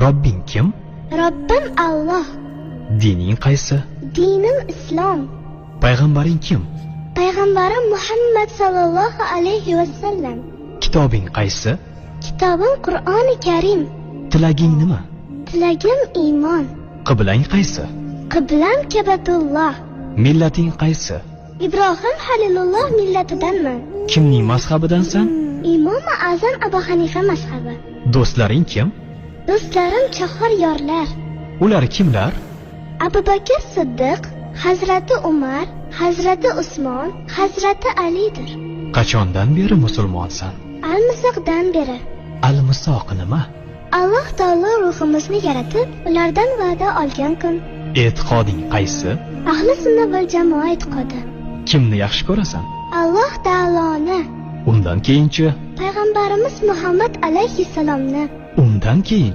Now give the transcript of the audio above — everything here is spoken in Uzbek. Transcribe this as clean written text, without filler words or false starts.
Robbing kim? Robbim Alloh. Dining qaysi? Dinim Islom. Payg'ambaring kim? Payg'ambarim Muhammad sallallohu alayhi va sallam. Kitobing qaysi? Kitobim Qur'oni Karim. Tilaging nima? Tilagim iymon. Qiblang qaysi? Qiblam Kabatulloh. Millating qaysi? Ibrohim Halilulloh millatidanman. Kimning mazhabidansan? Imom Azam Abu Hanifa mazhabi. Do'stlaring kim? Do'stlarim chahor yorlar. Ular kimlar? Abu Bakr Siddiq, Hazrati Umar, Hazrati Usmon, Hazrati Alidir. Qachondan beri musulmonsan? Al-Misoqdan beri. Al-Misoq nima? Alloh taolo ruhimizni yaratib, ulardan va'da olgan kun. E'tiqoding qaysi? Ahli sunna val jamoa e'tiqodi. Kimni yaxshi ko'rasan? Alloh taoloni. Undan keyinchi? Payg'ambarimiz Muhammad alayhissalomni. Undan keyin